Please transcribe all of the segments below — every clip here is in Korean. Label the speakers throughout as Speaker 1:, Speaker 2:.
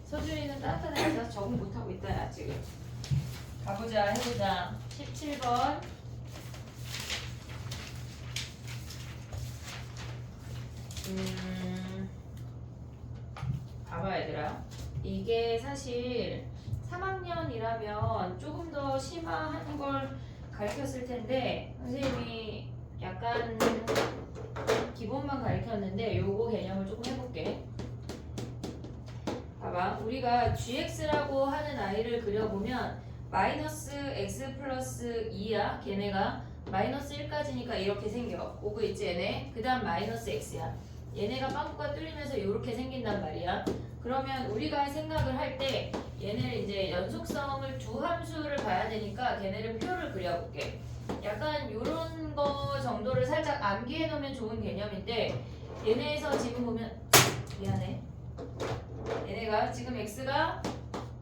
Speaker 1: 서준이는 따뜻한 데 가서 적응 못하고 있다 야 지금. 가보자 해보자. 17번. 봐봐 얘들아. 이게 사실 3학년이라면 조금 더 심화하는 걸 가르쳤을 텐데 선생님이 약간 기본만 가르쳤는데 요거 개념을 조금 해볼게. 봐봐. 우리가 gx라고 하는 아이를 그려보면 마이너스 x 플러스 2야. 걔네가 마이너스 1까지니까 이렇게 생겨. 오고 있지 얘네. 그 다음 마이너스 x야. 얘네가 빵꾸가 뚫리면서 이렇게 생긴단 말이야. 그러면 우리가 생각을 할 때 얘네를 이제 연속성을 두 함수를 봐야 되니까 걔네를 표를 그려볼게. 약간 요런 거 정도를 살짝 암기해 놓으면 좋은 개념인데 얘네에서 지금 보면 미안해. 얘네가 지금 x가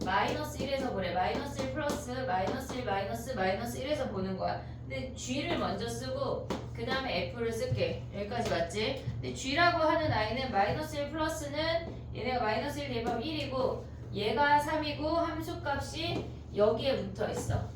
Speaker 1: 마이너스 1에서 보래. 마이너스 1 플러스 마이너스 1 마이너스 마이너스 1에서 보는 거야. 근데 g를 먼저 쓰고 그 다음에 f를 쓸게. 여기까지 맞지? 근데 g라고 하는 아이는 마이너스 1 플러스는 얘네가 마이너스 1 대입하면 1이고 얘가 3이고 함수값이 여기에 붙어있어.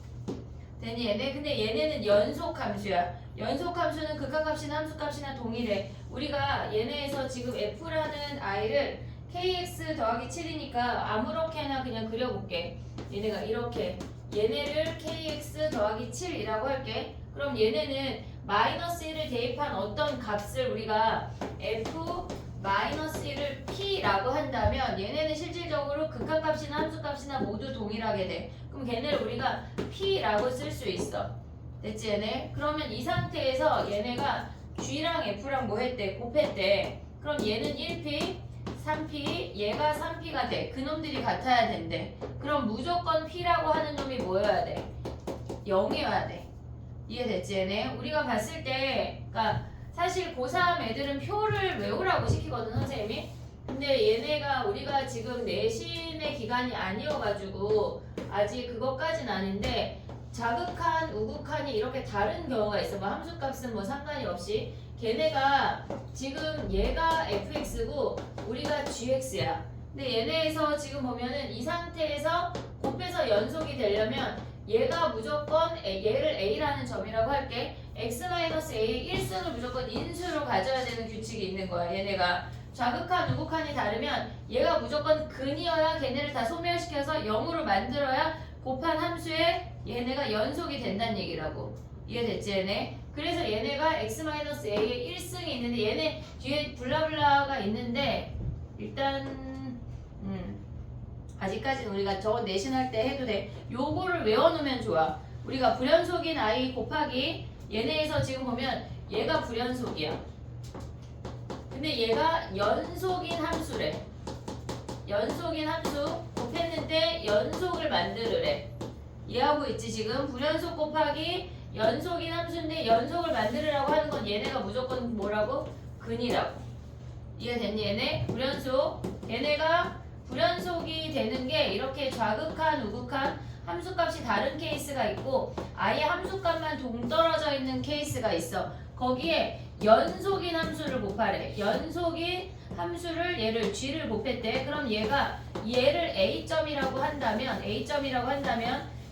Speaker 1: 되니 얘네? 근데 얘네는 연속함수야. 연속함수는 극한값이나 함수값이나 동일해. 우리가 얘네에서 지금 f라는 아이를 kx 더하기 7이니까 아무렇게나 그냥 그려볼게. 얘네가 이렇게 얘네를 kx 더하기 7이라고 할게. 그럼 얘네는 마이너스 1을 대입한 어떤 값을 우리가 f 마이너스 1을 p라고 한다면 얘네는 실질적으로 극한값이나 함수값이나 모두 동일하게 돼. 그럼 걔네를 우리가 p라고 쓸 수 있어. 됐지 얘네? 그러면 이 상태에서 얘네가 g랑 f랑 뭐 했대? 곱했대. 그럼 얘는 1p 3p 얘가 3p가 돼. 그놈들이 같아야 된대. 그럼 무조건 p라고 하는 놈이 뭐여야 돼? 0이어야 돼. 이해됐지 얘네? 우리가 봤을 때 그러니까 사실 고3 애들은 표를 외우라고 시키거든 선생님이. 근데 얘네가 우리가 지금 내신의 기간이 아니어가지고 아직 그것까진 아닌데 자극한, 우극한이 이렇게 다른 경우가 있어. 뭐 함수값은 뭐 상관이 없이 걔네가 지금 얘가 fx고 우리가 gx야. 근데 얘네에서 지금 보면은 이 상태에서 곱해서 연속이 되려면 얘가 무조건 얘를 a라는 점이라고 할게. x-a의 1승을 무조건 인수로 가져야 되는 규칙이 있는 거야. 얘네가 좌극한, 우극한이 다르면 얘가 무조건 근이어야 걔네를 다 소멸시켜서 0으로 만들어야 곱한 함수에 얘네가 연속이 된다는 얘기라고. 이해됐지 얘네? 그래서 얘네가 x-a의 1승이 있는데 얘네 뒤에 블라블라가 있는데 일단 아직까지는 우리가 저거 내신할 때 해도 돼. 요거를 외워놓으면 좋아. 우리가 불연속인 i 곱하기 얘네에서 지금 보면 얘가 불연속이야. 근데 얘가 연속인 함수래. 연속인 함수 곱했는데 연속을 만들으래. 이해하고 있지 지금? 불연속 곱하기 연속인 함수인데 연속을 만들으라고 하는 건 얘네가 무조건 뭐라고? 근이라고. 이해됐니 얘네? 불연속. 얘네가 불연속이 되는 게 이렇게 좌극한, 우극한 함수값이 다른 케이스가 있고 아예 함수값만 동떨어져 있는 케이스가 있어. 거기에 연속인 함수를 곱하래. 연속인 함수를 얘를 g를 곱했대. 그럼 얘가 얘를 a점이라고 한다면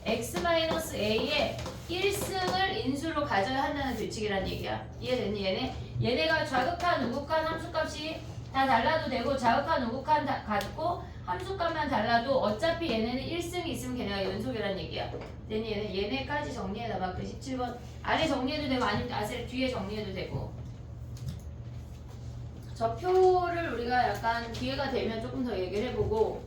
Speaker 1: x-a의 1승을 인수로 가져야 한다는 규칙이란 얘기야. 이해됐니 얘네? 얘네가 좌극한, 우극한 함수값이 다 달라도 되고 좌극한, 우극한 같고 함수값만 달라도 어차피 얘네는 1승이 있으면 걔네가 연속이란 얘기야. 됐니 얘네까지 정리해놔봐. 그 17번 아래 정리해도 되고 아니면 뒤에 정리해도 되고. 저 표를 우리가 약간 기회가 되면 조금 더 얘기를 해보고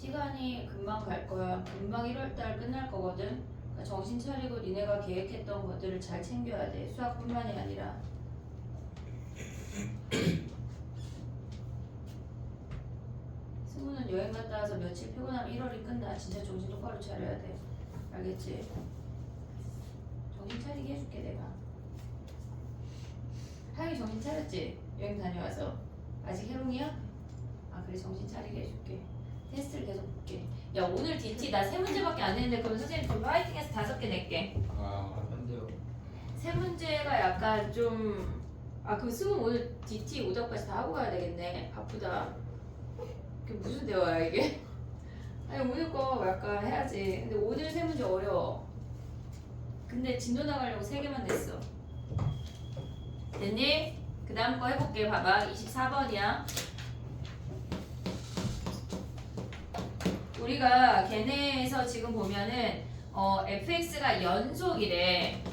Speaker 1: 시간이 금방 갈 거야. 금방 1월달 끝날 거거든. 그러니까 정신 차리고 니네가 계획했던 것들을 잘 챙겨야 돼. 수학뿐만이 아니라. 승우는 여행 갔다 와서 며칠 피곤하면 1월이 끝나. 진짜 정신 똑바로 차려야 돼. 알겠지? 정신 차리게 해줄게 내가. 하영이 정신 차렸지? 여행 다녀와서. 아직 해롱이야? 아 그래 정신 차리게 해줄게. 테스트를 계속 볼게. 야 오늘 DT 나 3문제밖에 안 했는데 그럼 선생님 좀 파이팅해서 5개 낼게.
Speaker 2: 아, 안 돼요.
Speaker 1: 3문제가 약간 좀 그 승우 오늘 DT 오답까지 다 하고 가야 되겠네. 바쁘다. 그게 무슨 대화야 이게? 아니 오늘 거 약간 해야지. 근데 오늘 3문제 어려워. 근데 진도 나가려고 3개만 냈어. 됐니? 그 다음 거 해볼게. 봐봐 24번이야. 우리가 걔네에서 지금 보면은 fx가 연속이래.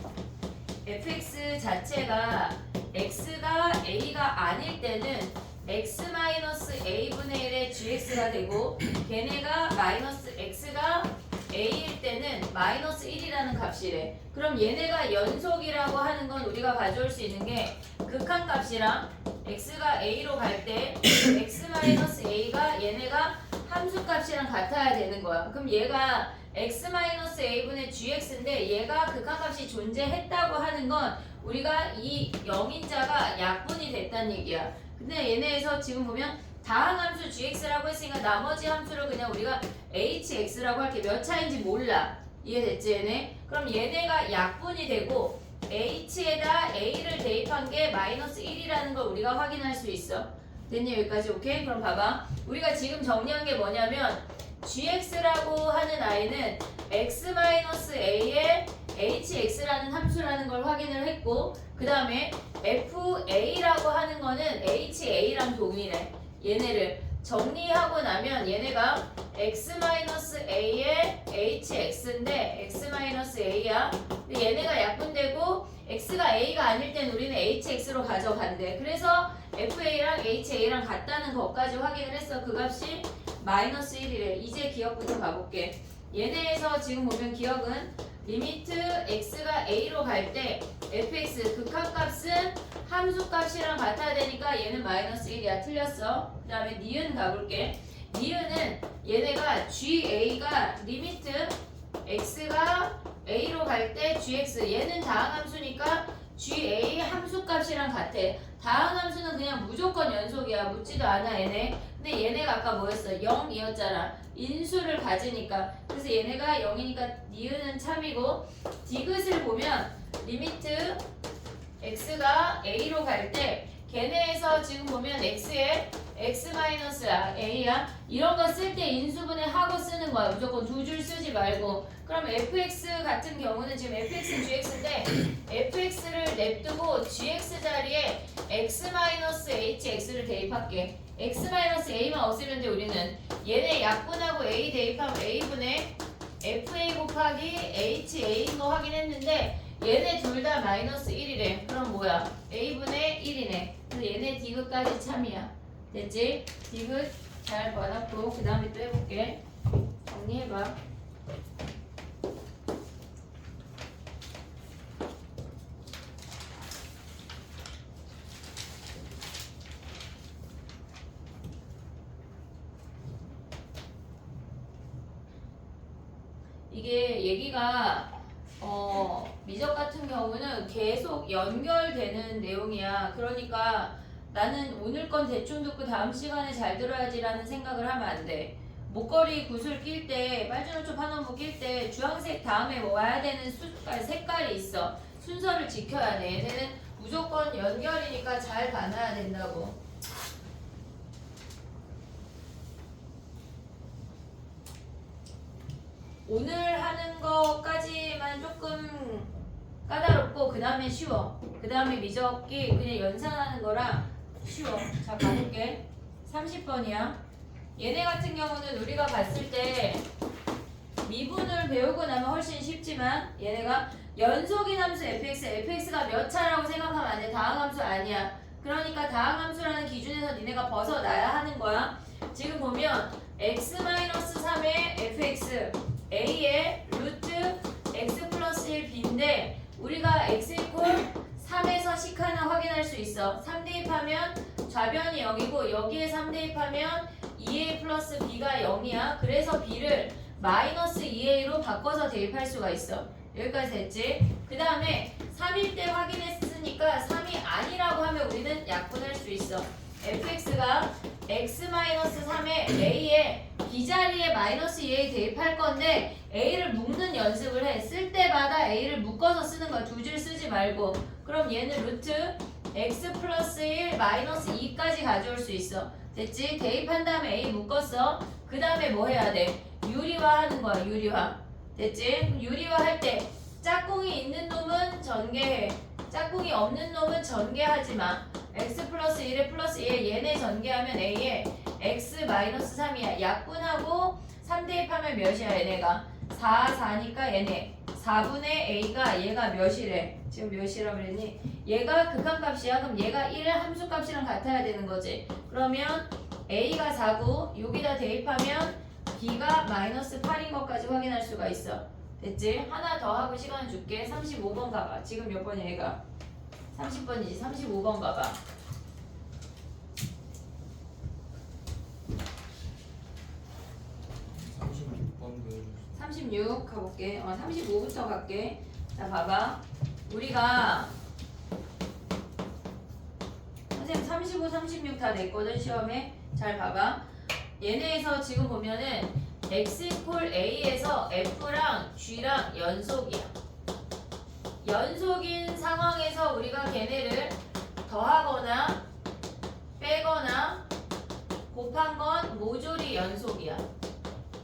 Speaker 1: fx 자체가 x가 a가 아닐 때는 x-a분의 1의 gx가 되고 걔네가 마이너스 x가 a일 때는 마이너스 1이라는 값이래. 그럼 얘네가 연속이라고 하는 건 우리가 가져올 수 있는 게 극한값이랑 x가 a로 갈 때 x-a가 얘네가 함수값이랑 같아야 되는 거야. 그럼 얘가 x-a분의 gx인데 얘가 극한값이 존재했다고 하는 건 우리가 이 0인자가 약분이 됐다는 얘기야. 근데 얘네에서 지금 보면 다항함수 gx라고 했으니까 나머지 함수를 그냥 우리가 hx라고 할게. 몇 차인지 몰라. 이해됐지 얘네? 그럼 얘네가 약분이 되고 h에다 a를 대입한 게 마이너스 1이라는 걸 우리가 확인할 수 있어. 됐니? 여기까지 오케이? 그럼 봐봐. 우리가 지금 정리한 게 뭐냐면 gx라고 하는 i는 x-a에 hx라는 함수라는 걸 확인을 했고 그 다음에 fa라고 하는 거는 ha랑 동일해. 얘네를 정리하고 나면 얘네가 x-a에 hx인데 x-a야. 근데 얘네가 약분되고 x가 a가 아닐 땐 우리는 hx로 가져간대. 그래서 fa랑 ha랑 같다는 것까지 확인을 했어. 그 값이 마이너스 1이래. 이제 기억부터 가볼게. 얘네에서 지금 보면 기억은 리미트 x가 a로 갈 때 fx 극한값은 함수값이랑 같아야 되니까 얘는 마이너스 1이야. 틀렸어. 그 다음에 니은 가볼게. 니은은 얘네가 ga가 리미트 x가 a로 갈 때 gx 얘는 다항함수니까 ga 함수값이랑 같아. 다항함수는 그냥 무조건 연속이야. 묻지도 않아 얘네. 근데 얘네가 아까 뭐였어? 0이었잖아. 인수를 가지니까. 그래서 얘네가 0이니까 니은은 참이고 디귿을 보면 리미트 x가 a로 갈 때 걔네에서 지금 보면 x에 x-a야. 이런 거 쓸 때 인수분해 하고 쓰는 거야. 무조건 두 줄 쓰지 말고. 그럼 fx 같은 경우는 지금 fx는 gx인데 fx를 냅두고 gx 자리에 x-hx를 대입할게. x-a만 없으면 돼. 우리는 얘네 약분하고 a 대입하면 a분의 fa 곱하기 ha인 거 확인했는데 얘네 둘 다 마이너스 1이래. 그럼 뭐야? a분의 1이네. 그래서 얘네 디귿까지 참이야. 됐지? 디귿 잘 봐놨고 그 다음에 또 해볼게. 정리해봐. 이게 얘기가 미적 같은 경우는 계속 연결되는 내용이야. 그러니까 나는 오늘 건 대충 듣고 다음 시간에 잘 들어야지라는 생각을 하면 안 돼. 목걸이 구슬 낄 때, 빨주노초 파넘보 낄 때 주황색 다음에 뭐 와야 되는 색깔이 있어. 순서를 지켜야 돼. 얘네는 무조건 연결이니까 잘 봐놔야 된다고. 오늘 하는 거까지만 조금 까다롭고 그 다음에 쉬워. 그 다음에 미적기 그냥 연산하는 거랑 쉬워. 자 가볼게. 30번이야. 얘네 같은 경우는 우리가 봤을 때 미분을 배우고 나면 훨씬 쉽지만 얘네가 연속인 함수 fx가 몇 차라고 생각하면 안 돼. 다항함수 아니야. 그러니까 다항함수라는 기준에서 니네가 벗어나야 하는 거야. 지금 보면 x-3의 fx a의 루트 x 플러스 1 b인데 우리가 x 이퀄 3에서 식 하나 확인할 수 있어. 3 대입하면 좌변이 0이고 여기에 3 대입하면 2a 플러스 b가 0이야. 그래서 b를 마이너스 2a로 바꿔서 대입할 수가 있어. 여기까지 됐지? 그 다음에 3일 때 확인했으니까 3이 아니라고 하면 우리는 약분할 수 있어. fx가 x-3의 a에 b자리에 마이너스 2a 대입할 건데 a를 묶는 연습을 해. 쓸 때마다 a를 묶어서 쓰는 거야. 두 줄 쓰지 말고. 그럼 얘는 루트 x 플러스 1 마이너스 2까지 가져올 수 있어. 됐지? 대입한 다음에 a 묶었어. 그 다음에 뭐 해야 돼? 유리화 하는 거야. 유리화. 됐지? 유리화 할 때 짝꿍이 있는 놈은 전개해. 짝꿍이 없는 놈은 전개하지 마. x 플러스 1에 플러스 2에 얘네 전개하면 a에 x 마이너스 3이야. 약분하고 3 대입하면 몇이야 얘네가? 4, 4니까 얘네 4분의 a가 얘가 몇이래? 지금 몇이라 그랬니? 얘가 극한값이야. 그럼 얘가 1의 함수값이랑 같아야 되는 거지. 그러면 a가 4고 여기다 대입하면 b가 마이너스 8인 것까지 확인할 수가 있어. 됐지? 하나 더 하고 시간 줄게. 35번 가봐. 지금 몇 번이야 얘가? 30번이지. 35번 가봐.
Speaker 2: 36번도 해주세요.
Speaker 1: 36 가볼게. 35부터 갈게. 자, 봐봐. 우리가 선생님 35, 36 다 냈거든 시험에. 잘 봐봐. 얘네에서 지금 보면은 x 이퀄 a에서 f랑 g랑 연속이야. 연속인 상황에서 우리가 걔네를 더하거나 빼거나 곱한 건 모조리 연속이야.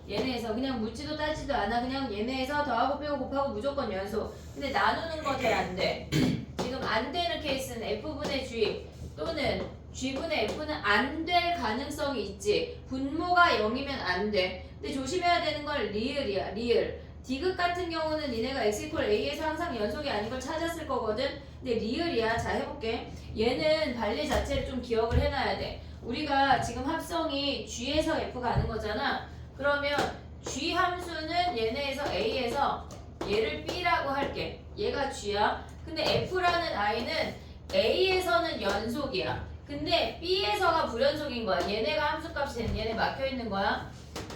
Speaker 1: 얘네에서 그냥 묻지도 따지도 않아. 그냥 얘네에서 더하고 빼고 곱하고 무조건 연속. 근데 나누는 거 돼 안 돼? 지금 안 되는 케이스는 f분의 g 또는 g분의 f는 안 될 가능성이 있지. 분모가 0이면 안 돼. 근데 조심해야 되는 건 리을이야. 리을. 디귿 같은 경우는 니네가 x 이퀄 a에서 항상 연속이 아닌 걸 찾았을 거거든. 근데 리을이야. 자, 해볼게. 얘는 발리 자체를 좀 기억을 해놔야 돼. 우리가 지금 합성이 g에서 f 가는 거잖아. 그러면 g 함수는 얘네에서 a에서 얘를 b라고 할게. 얘가 g야. 근데 f라는 i는 a에서는 연속이야. 근데 b에서가 불연속인 거야. 얘네가 함수값이 되는 얘네 막혀 있는 거야.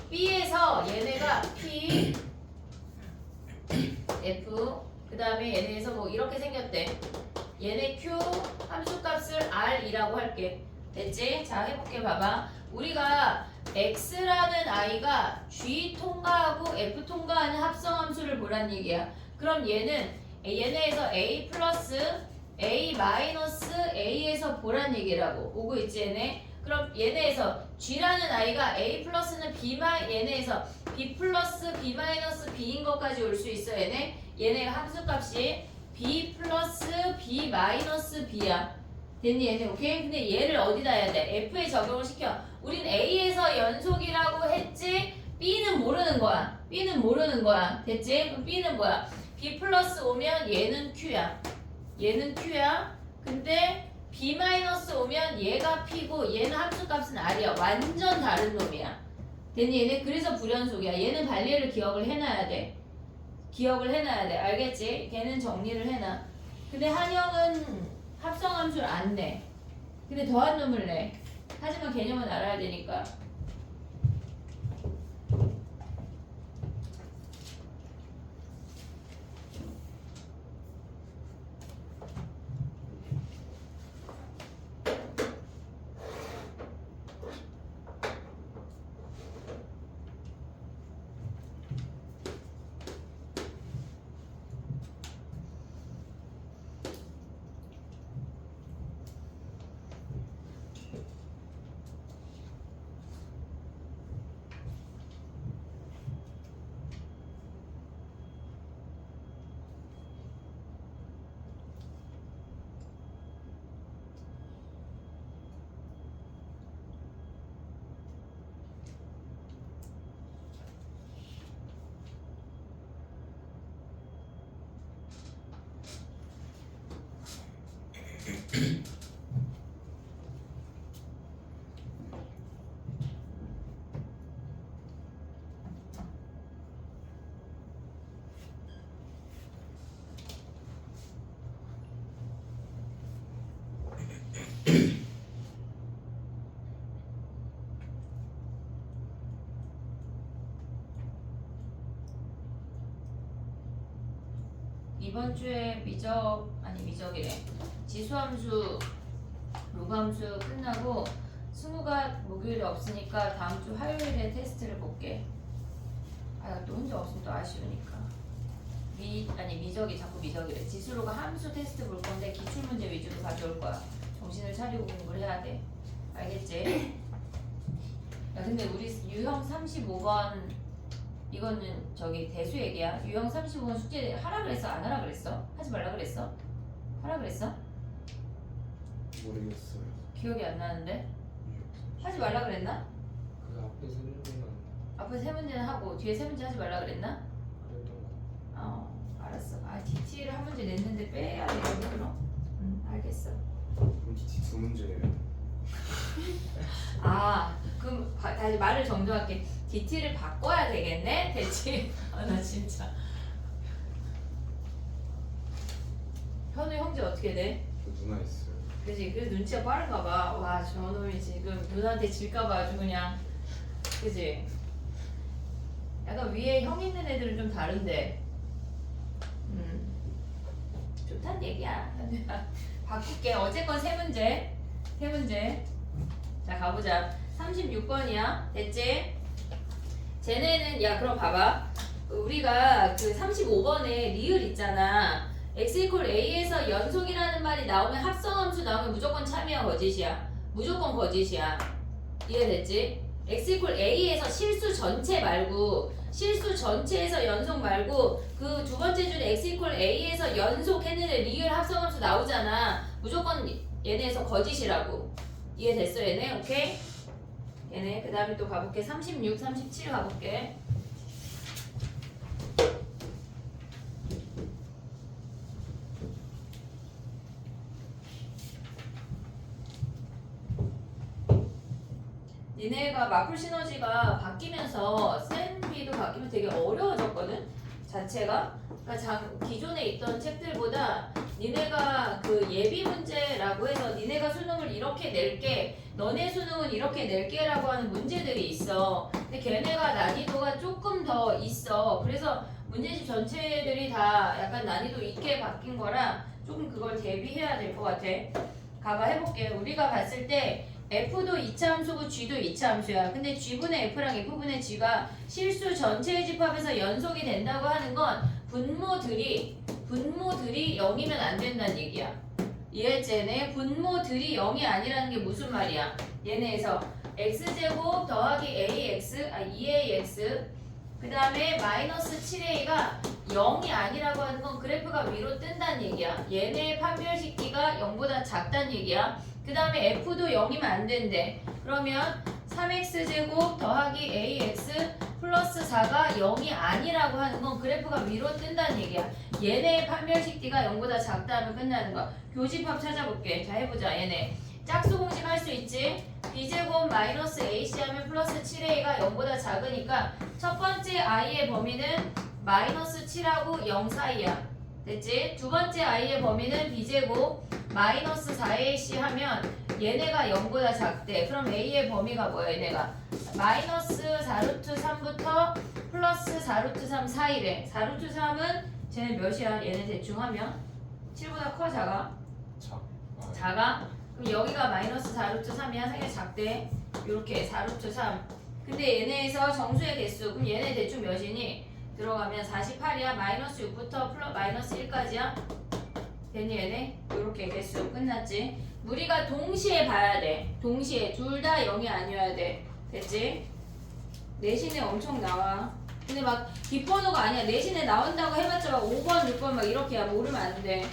Speaker 1: b에서 얘네가 p f 그 다음에 얘네에서 뭐 이렇게 생겼대. 얘네 q 함수값을 r이라고 할게. 됐지? 자, 해볼게. 봐봐. 우리가 x라는 i가 g 통과하고 f 통과하는 합성함수를 보란 얘기야. 그럼 얘네에서 a 플러스 a 마이너스 a에서 보란 얘기라고. 오고 있지 얘네? 그럼 얘네에서 g라는 i가 a 플러스는 얘네에서 b 플러스 b 마이너스 b인 것까지 올 수 있어 얘네? 얘네 함수값이 b 플러스 b 마이너스 b야. 됐니 얘네? 오케이? 근데 얘를 어디다 해야 돼? f에 적용을 시켜. 우린 a에서 연속이라고 했지 b는 모르는 거야. b는 모르는 거야. 됐지? 그럼 b는 뭐야? b 플러스 오면 얘는 q야. 얘는 q야. 근데 b 마이너스 오면 얘가 p고 얘는 함수값은 r이야. 완전 다른 놈이야. 됐니 얘네? 그래서 불연속이야. 얘는 발리를 기억을 해놔야 돼. 기억을 해놔야 돼. 알겠지? 걔는 정리를 해놔. 근데 한영은 합성함수를 안 내. 근데 더한 놈을 내. 하지만 개념은 알아야 되니까. 이번 주에 미적이래. 지수함수, 로그함수 끝나고 승우가 목요일에 없으니까 다음 주 화요일에 테스트를 볼게. 아, 또 혼자 없으면 또 아쉬우니까. 미적이 자꾸 미적이래. 지수로가 함수 테스트 볼 건데 기출 문제 위주로 가져올 거야. 정신을 차리고 공부를 해야 돼. 알겠지? 야, 근데 우리 유형 35번 이거는 저기 대수 얘기야. 유형 35번 숙제 하라 그랬어? 안 하라 그랬어? 하지 말라 그랬어? 하라 그랬어?
Speaker 2: 모르겠어요.
Speaker 1: 기억이 안 나는데? 하지 말라 그랬나?
Speaker 2: 그 앞에 세 문제만
Speaker 1: 앞에 세 문제는 하고 뒤에 세 문제 하지 말라 그랬나?
Speaker 2: 그랬던 거.
Speaker 1: 알았어. 아, DT를 한 문제 냈는데 빼야 되거든 그럼? 알겠어.
Speaker 2: 그럼 DT 두 문제예요.
Speaker 1: 그럼 다시 말을 정정할게. DT를 바꿔야 되겠네? 대체. 나 진짜. 현우 형제 어떻게 돼?
Speaker 2: 그 누나 있어요.
Speaker 1: 그지? 그래서 눈치가 빠른가 봐. 와, 저놈이 지금 누나한테 질까 봐 아주 그냥. 그지? 약간 위에 형 있는 애들은 좀 다른데. 좋단 얘기야. 바꿀게. 어쨌건 세 문제. 세 문제. 자, 가보자. 36번이야. 됐지? 쟤네는, 야, 그럼 봐봐. 우리가 그 35번에 리을 있잖아. x equal a에서 연속이라는 말이 나오면 합성함수 나오면 무조건 참이야, 거짓이야? 무조건 거짓이야. 이해됐지? x equal a에서 실수 전체 말고, 실수 전체에서 연속 말고, 그 두 번째 줄에 x equal a에서 연속했는데 리을 합성함수 나오잖아. 무조건 얘네에서 거짓이라고. 이해됐어, 얘네? 오케이? 얘네. 그 다음에 또 가볼게. 36, 37 가볼게. 니네가 마플 시너지가 바뀌면서 샌비도 바뀌면 되게 어려워졌거든? 자체가. 그러니까 기존에 있던 책들보다 니네가 그 예비 문제라고 해서 니네가 수능을 이렇게 낼게, 너네 수능은 이렇게 낼게 라고 하는 문제들이 있어. 근데 걔네가 난이도가 조금 더 있어. 그래서 문제집 전체들이 다 약간 난이도 있게 바뀐 거라 조금 그걸 대비해야 될 것 같아. 가봐 해볼게. 우리가 봤을 때 F도 2차 함수고 G도 2차 함수야. 근데 G분의 F랑 F분의 G가 실수 전체의 집합에서 연속이 된다고 하는 건 분모들이 0이면 안 된다는 얘기야. 이해했지? 얘네 분모들이 0이 아니라는 게 무슨 말이야? 얘네에서 x제곱 더하기 ax, 2ax 그 다음에 마이너스 7a가 0이 아니라고 하는 건 그래프가 위로 뜬다는 얘기야. 얘네의 판별식기가 0보다 작다는 얘기야. 그 다음에 f도 0이면 안 된대. 그러면 3x제곱 더하기 ax 플러스 4가 0이 아니라고 하는 건 그래프가 위로 뜬다는 얘기야. 얘네의 판별식 D가 0보다 작다면 끝나는 거야. 교집합 찾아볼게. 자, 해보자. 얘네 짝수 공식 할 수 있지? b제곱 마이너스 ac 하면 플러스 7a가 0보다 작으니까 첫 번째 i의 범위는 마이너스 7하고 0 사이야. 됐지? 두 번째 i의 범위는 b제곱 마이너스 4ac 하면 얘네가 0보다 작대. 그럼 a의 범위가 뭐야? 얘네가 마이너스 4루트 3부터 플러스 4루트 3 사이래. 4루트 3은 쟤네 몇이야? 얘네 대충 하면 7보다 커 작아? 작아? 그럼 여기가 마이너스 4루트 3이야. 상당히 작대. 요렇게 4루트 3. 근데 얘네에서 정수의 개수 그럼 얘네 대충 몇이니? 들어가면 48이야. 마이너스 6부터 플러스 마이너스 1까지야. 됐니 얘네? 요렇게 개수 끝났지? 우리가 동시에 봐야 돼. 동시에 둘 다 0이 아니어야 돼. 됐지? 내신에 엄청 나와. 근데 막 뒷번호가 아니야. 내신에 나온다고 해봤자 막 5번, 6번 막 이렇게야. 모르면 안 돼.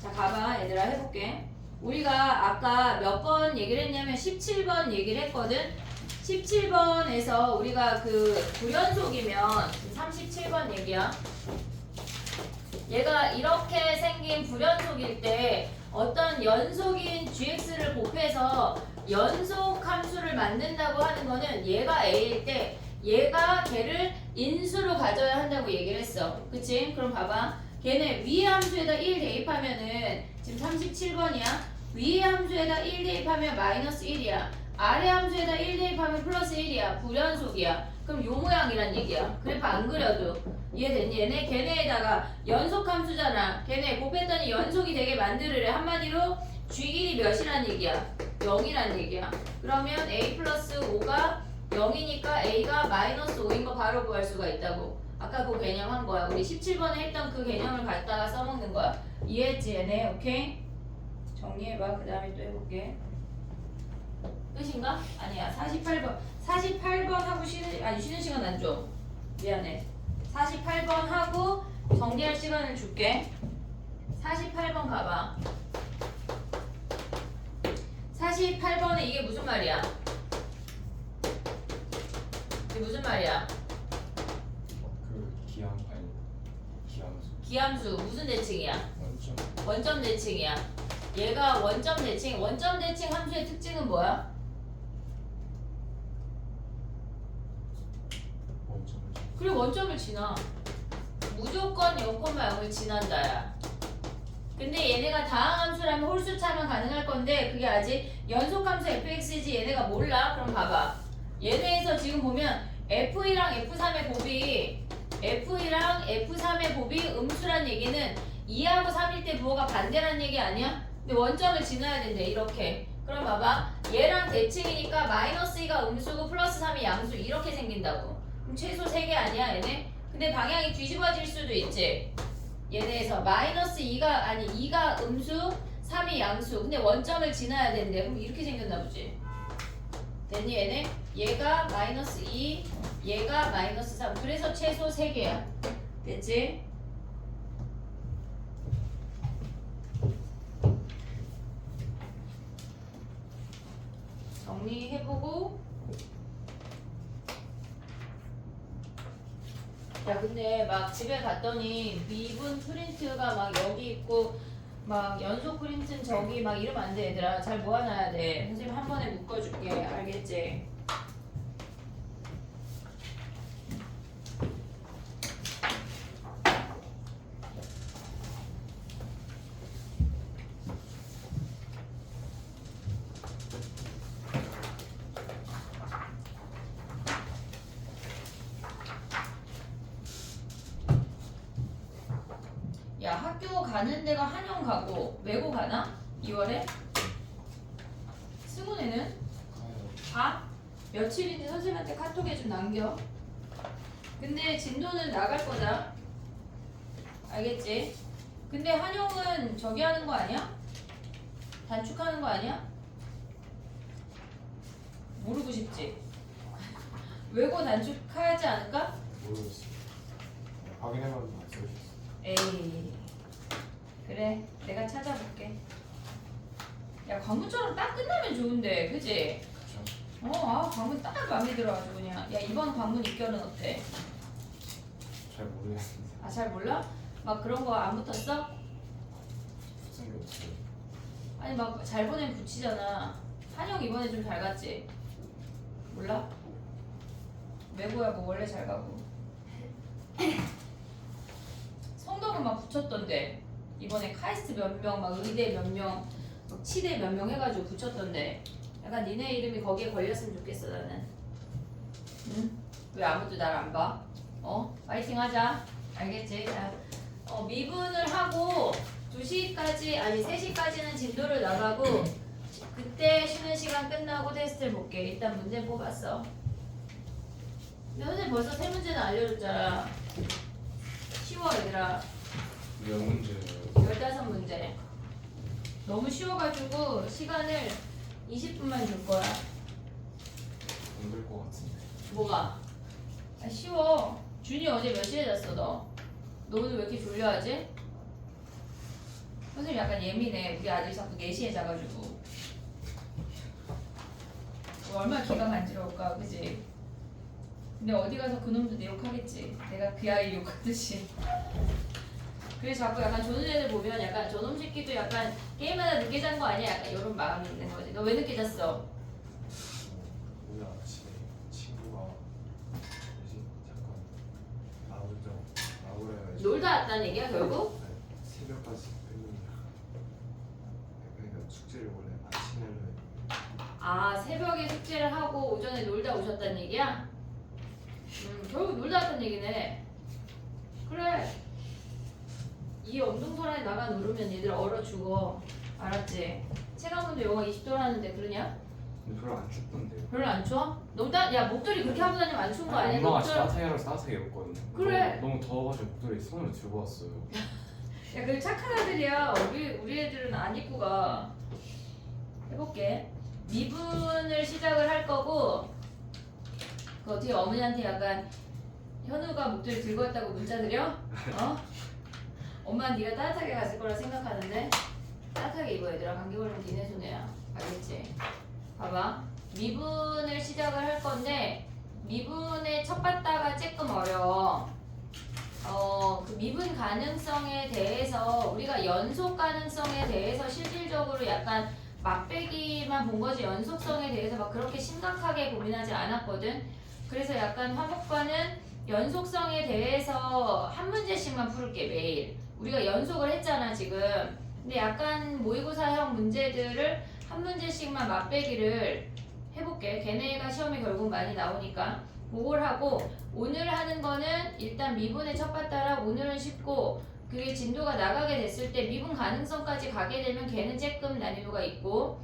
Speaker 1: 자, 가봐. 얘들아 해볼게. 우리가 아까 몇 번 얘기를 했냐면 17번 얘기를 했거든. 17번에서 우리가 그 불연속이면 37번 얘기야. 얘가 이렇게 생긴 불연속일 때 어떤 연속인 gx를 곱해서 연속 함수를 만든다고 하는 거는 얘가 a일 때 얘가 걔를 인수로 가져야 한다고 얘기를 했어. 그치? 그럼 봐봐. 걔네 위의 함수에다 1 대입하면은 지금 37번이야. 위의 함수에다 1 대입하면 마이너스 1이야. 아래 함수에다 1 대입하면 플러스 1이야. 불연속이야. 그럼 요 모양이란 얘기야. 그래프 안 그려도 이해됐니? 얘네 걔네에다가 연속 함수잖아. 걔네 곱했더니 연속이 되게 만들으래. 한마디로 쥐길이 몇이란 얘기야? 0이란 얘기야. 그러면 a 플러스 5가 0이니까 a가 마이너스 5인 거 바로 구할 수가 있다고. 아까 그 개념 한 거야. 우리 17번에 했던 그 개념을 갖다가 써먹는 거야. 이해했지 얘네? 오케이? 정리해봐. 그 다음에 또 해볼게. 끝인가? 아니야. 48번. 48번 하고 쉬는 시간 안 줘. 미안해. 48번 하고 정리할 시간을 줄게. 48번 가봐. 48번에 이게 무슨 말이야? 이게 무슨 말이야?
Speaker 2: 그 기함수
Speaker 1: 기함수 무슨 대칭이야?
Speaker 2: 원점
Speaker 1: 원점 대칭이야. 얘가 원점 대칭. 원점 대칭 함수의 특징은 뭐야?
Speaker 2: 원점을
Speaker 1: 그래 원점을 지나. 무조건 0,0을 지난다야. 근데 얘네가 다항함수라면 홀수차면 가능할 건데 그게 아직 연속함수 fx지 얘네가 몰라. 그럼 봐봐. 얘네에서 지금 보면 f1랑 f3의 곱이 f1랑 f3의 곱이 음수란 얘기는 2하고 3일 때 부호가 반대란 얘기 아니야? 근데 원점을 지나야 된대 이렇게. 그럼 봐봐. 얘랑 대칭이니까 마이너스 2가 음수고 플러스 3이 양수 이렇게 생긴다고. 그럼 최소 3개 아니야 얘네? 근데 방향이 뒤집어질 수도 있지. 얘네에서 마이너스 2가 아니 2가 음수 3이 양수. 근데 원점을 지나야 된대. 그럼 이렇게 생겼나 보지. 됐니 얘네? 얘가 마이너스 2 얘가 마이너스 3. 그래서 최소 3개야. 됐지? 정리해보고. 야 근데 막 집에 갔더니 미분 프린트가 막 여기 있고 막 연속 프린트는 저기 막 이러면 안 돼 얘들아. 잘 모아놔야 돼. 선생님 한 번에 묶어줄게. 알겠지? 야 학교 가는 데가 한영 가고 외고 가나? 2월에? 승훈이는?
Speaker 2: 가요.
Speaker 1: 가? 며칠인지 선생님한테 카톡에 좀 남겨. 근데 진도는 나갈 거다. 알겠지? 근데 한영은 저기 하는 거 아니야? 단축하는 거 아니야? 모르고 싶지? 외고 단축하지 않을까?
Speaker 2: 모르겠어요. 확인해봤는데 안 써주셨어요.
Speaker 1: 에이 그래 내가 찾아볼게. 야 광문처럼 딱 끝나면 좋은데 그치?
Speaker 2: 그쵸?
Speaker 1: 광문 딱 마음에 들어가지고 그냥. 야 이번 광문 입결은 어때?
Speaker 2: 잘 모르겠는데
Speaker 1: 아 잘 몰라? 막 그런 거 안 붙었어?
Speaker 2: 붙은 게 없어요.
Speaker 1: 아니 막 잘 보내면 붙이잖아. 한영 이번에 좀 잘 갔지? 몰라? 외고야 뭐 원래 잘 가고. 성덕은 막 붙였던데 이번에 카이스트 몇 명, 막 의대 몇 명, 막 치대 몇 명 해가지고 붙였던데. 약간 니네 이름이 거기에 걸렸으면 좋겠어 나는. 응? 왜 아무도 날 안 봐? 파이팅 하자. 알겠지? 자, 미분을 하고 2시까지 아니 3시까지는 진도를 나가고 그때 쉬는 시간 끝나고 테스트를 볼게. 일단 문제 뽑았어. 근데 선생님 벌써 3문제는 알려줬잖아. 쉬워 얘들아.
Speaker 2: 몇 문제예요?
Speaker 1: 15문제. 너무 쉬워가지고 시간을 20분만 줄 거야.
Speaker 2: 힘들 것 같은데.
Speaker 1: 뭐가? 아, 쉬워. 준이 어제 몇 시에 잤어 너? 너 오늘 왜 이렇게 졸려하지? 선생님 약간 예민해. 우리 아들 자꾸 4시에 자가지고. 얼마나 기가 간지러울까 그지? 근데 어디 가서 그놈도 내 욕하겠지. 내가 그 아이 욕하듯이. 그래서 자꾸 약간 조는 애들 보면 약간 저놈 새끼도 약간 게임하다 늦게 잔 거 아니야? 약간 이런 마음이 있는 거지. 너 왜 늦게 잤어?
Speaker 2: 오늘 아침에 친구가 뭐지? 잠깐 나오래.
Speaker 1: 놀다 왔다는 얘기야 결국?
Speaker 2: 새벽까지 팬이야. 그러니까 축제 숙제를 원래 아침에 해요.
Speaker 1: 아 새벽에 숙제를 하고 오전에 놀다 오셨다는 얘기야? 결국 놀다 왔다는 얘기네. 그래. 이 엄동설안에 나가 누르면 얘들 얼어 죽어. 알았지? 체감온도 영하 20도라는데 그러냐?
Speaker 2: 근데 별로 안 춥던데요.
Speaker 1: 별로 안 추워? 너무 야 목도리 그렇게 하고 다니면 안 추운 거 아니야?
Speaker 3: 엄마가
Speaker 1: 목도리-
Speaker 3: 따뜻하게 하라고 따뜻하게 입었거든요.
Speaker 1: 그래.
Speaker 3: 너무 더워가지고 목도리 손으로 들고 왔어요.
Speaker 1: 야, 그 착한 아들이야. 우리 애들은 안 입고 가. 해볼게. 미분을 시작을 할 거고, 그 어떻게 어머니한테 약간 현우가 목도리 들고 왔다고 문자 드려? 어? 엄마는 네가 따뜻하게 갔을 거라 생각하는데 따뜻하게 입어 얘들아. 감기 걸리면 니네 손해야. 알겠지? 봐봐. 미분을 시작을 할 건데 미분의 첫 바다가 조금 어려워. 그 미분 가능성에 대해서 우리가 연속 가능성에 대해서 실질적으로 약간 맛배기만 본 거지 연속성에 대해서 막 그렇게 심각하게 고민하지 않았거든. 그래서 약간 화목과는 연속성에 대해서 한 문제씩만 풀을게 매일. 우리가 연속을 했잖아 지금. 근데 약간 모의고사형 문제들을 한 문제씩만 맛배기를 해볼게. 걔네가 시험에 결국 많이 나오니까 그걸 하고 오늘 하는 거는 일단 미분의 첫 바따라 오늘은 쉽고 그게 진도가 나가게 됐을 때 미분 가능성까지 가게 되면 걔는 조금 난이도가 있고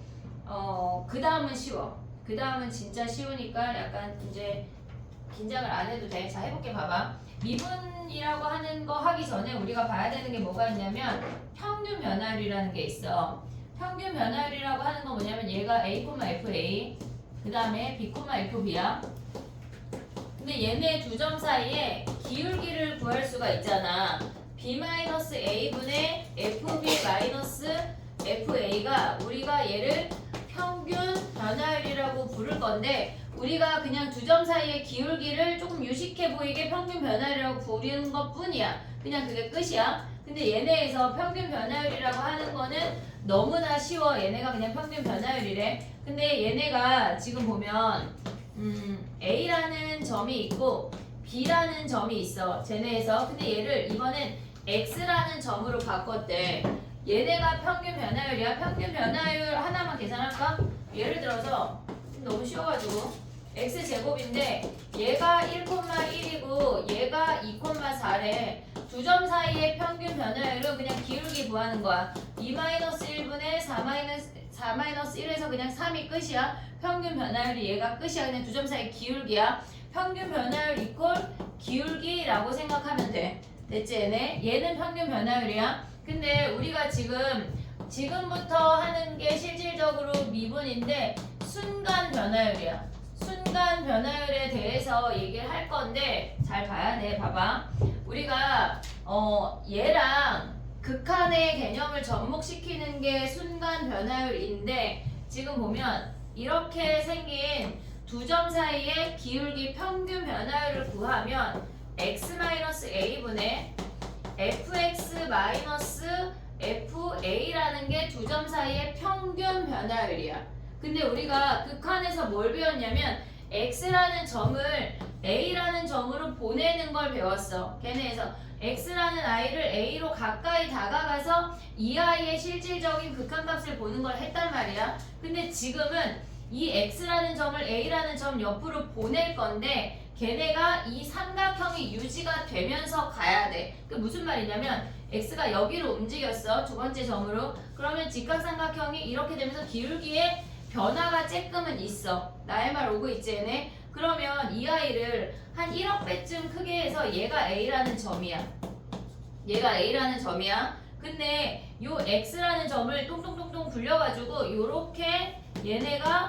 Speaker 1: 그 다음은 쉬워. 그 다음은 진짜 쉬우니까 약간 이제 긴장을 안 해도 돼. 자 해볼게. 봐봐. 미분이라고 하는 거 하기 전에 우리가 봐야 되는 게 뭐가 있냐면 평균 변화율이라는 게 있어. 평균 변화율이라고 하는 건 뭐냐면 얘가 A, FA 그 다음에 B, FB야. 근데 얘네 두 점 사이에 기울기를 구할 수가 있잖아. B-A분의 FB-FA가 우리가 얘를 평균 변화율이라고 부를 건데 우리가 그냥 두 점 사이의 기울기를 조금 유식해 보이게 평균 변화율이라고 부르는 것 뿐이야. 그냥 그게 끝이야. 근데 얘네에서 평균 변화율이라고 하는 거는 너무나 쉬워. 얘네가 그냥 평균 변화율이래. 근데 얘네가 지금 보면 A라는 점이 있고 B라는 점이 있어. 쟤네에서. 근데 얘를 이번엔 X라는 점으로 바꿨대. 얘네가 평균 변화율이야. 평균 변화율 하나만 계산할까? 예를 들어서 너무 쉬워가지고 X제곱인데 얘가 1,1이고 얘가 2,4래. 두 점 사이의 평균 변화율은 그냥 기울기 구하는 거야. 2-1분의 4-1에서 그냥 3이 끝이야. 평균 변화율이 얘가 끝이야. 그냥 두 점 사이 기울기야. 평균 변화율 이퀄 기울기라고 생각하면 돼. 됐지 얘네? 얘는 평균 변화율이야. 근데 우리가 지금부터 하는 게 실질적으로 미분인데 순간 변화율이야. 순간 변화율에 대해서 얘기를 할 건데 잘 봐야 돼. 봐봐. 우리가 얘랑 극한의 개념을 접목시키는 게 순간 변화율인데 지금 보면 이렇게 생긴 두 점 사이의 기울기 평균 변화율을 구하면 x-a분의 fx-fa라는 게 두 점 사이의 평균 변화율이야. 근데 우리가 극한에서 뭘 배웠냐면 x라는 점을 a라는 점으로 보내는 걸 배웠어. 걔네에서 x라는 i를 a로 가까이 다가가서 이 i의 실질적인 극한값을 보는 걸 했단 말이야. 근데 지금은 이 x라는 점을 a라는 점 옆으로 보낼 건데 걔네가 이 삼각형이 유지가 되면서 가야 돼. 그 무슨 말이냐면 x가 여기로 움직였어. 두 번째 점으로. 그러면 직각삼각형이 이렇게 되면서 기울기에 변화가 쬐끔은 있어. 나의 말 오고 있지 얘네? 그러면 이 아이를 한 1억 배쯤 크게 해서 얘가 a라는 점이야. 얘가 a라는 점이야. 근데 요 x라는 점을 똥똥똥똥 굴려가지고 요렇게 얘네가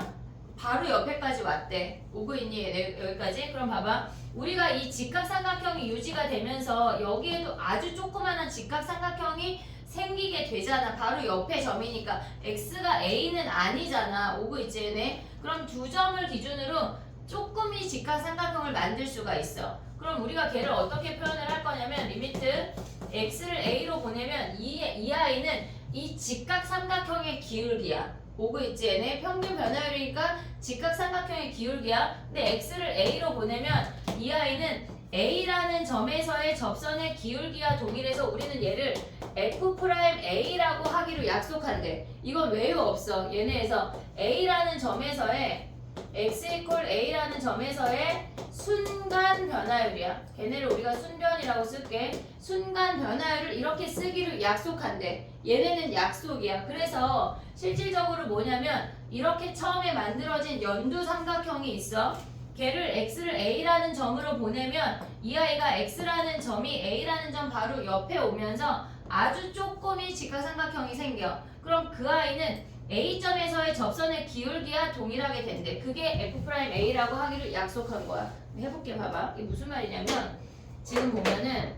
Speaker 1: 바로 옆에까지 왔대. 오고 있니 얘네 여기까지? 그럼 봐봐. 우리가 이 직각삼각형이 유지가 되면서 여기에도 아주 조그마한 직각삼각형이 생기게 되잖아. 바로 옆에 점이니까 x가 a는 아니잖아. 오고 있지 얘네? 그럼 두 점을 기준으로 조금이 직각삼각형을 만들 수가 있어. 그럼 우리가 걔를 어떻게 표현을 할 거냐면 리미트 x를 a로 보내면 이 아이는 이 직각삼각형의 기울기야. 오고 있지 얘네? 평균 변화율이니까 직각삼각형의 기울기야. 근데 x를 a로 보내면 이 아이는 a라는 점에서의 접선의 기울기와 동일해서 우리는 얘를 F'A라고 하기로 약속한대. 이건 외유 없어. 얘네에서 A라는 점에서의 x 이퀄 A라는 점에서의 순간 변화율이야. 걔네를 우리가 순변이라고 쓸게. 순간 변화율을 이렇게 쓰기로 약속한대. 얘네는 약속이야. 그래서 실질적으로 뭐냐면 이렇게 처음에 만들어진 연두 삼각형이 있어. 걔를 x를 a라는 점으로 보내면 이 아이가 x라는 점이 a라는 점 바로 옆에 오면서 아주 쪼꼬미 직각삼각형이 생겨. 그럼 그 아이는 A점에서의 접선의 기울기와 동일하게 된대. 그게 F'A라고 하기로 약속한 거야. 해볼게. 봐봐. 이게 무슨 말이냐면 지금 보면은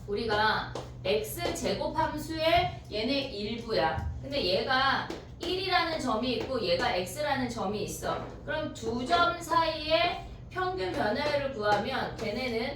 Speaker 1: 우리가 x제곱 함수의 얘네 일부야. 근데 얘가 1이라는 점이 있고 얘가 x라는 점이 있어. 그럼 두 점 사이의 평균 변화율을 구하면 걔네는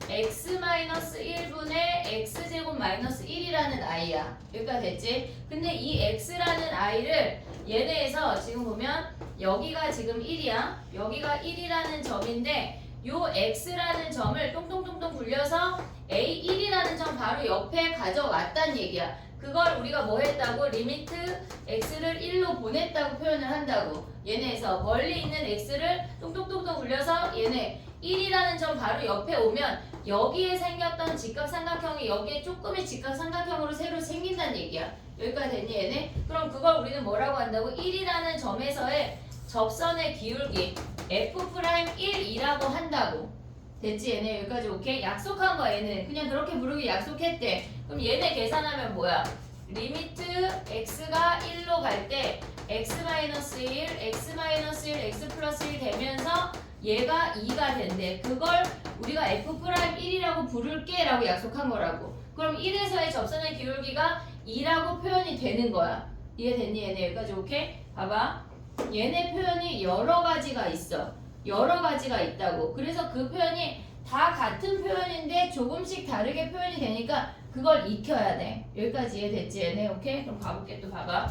Speaker 1: x-1분의 x제곱 마이너스 1이라는 i야. 여기까지 됐지? 근데 이 x라는 i를 얘네에서 지금 보면 여기가 지금 1이야. 여기가 1이라는 점인데 요 x라는 점을 똥똥똥똥 굴려서 a1이라는 점 바로 옆에 가져왔단 얘기야. 그걸 우리가 뭐 했다고? 리미트 x를 1로 보냈다고 표현을 한다고. 얘네에서 멀리 있는 x를 똥똥똥똥 굴려서 얘네 1이라는 점 바로 옆에 오면 여기에 생겼던 직각삼각형이 여기에 쪼끄미 직각삼각형으로 새로 생긴다는 얘기야. 여기까지 됐니 얘네? 그럼 그걸 우리는 뭐라고 한다고? 1이라는 점에서의 접선의 기울기 F'1이라고 한다고. 됐지 얘네? 여기까지 오케이? 약속한 거야 얘는. 그냥 그렇게 부르기 약속했대. 그럼 얘네 계산하면 뭐야? 리미트 x가 1로 갈 때 x-1, x-1, x 플러스 1 되면서 얘가 2가 된대. 그걸 우리가 F'1이라고 부를게 라고 약속한 거라고. 그럼 1에서의 접선의 기울기가 2라고 표현이 되는 거야. 이해됐니 얘네? 여기까지 오케이? 봐봐. 얘네 표현이 여러 가지가 있어. 여러 가지가 있다고. 그래서 그 표현이 다 같은 표현인데 조금씩 다르게 표현이 되니까 그걸 익혀야 돼. 여기까지 이해됐지 얘네? 오케이? 그럼 가볼게. 또 봐봐.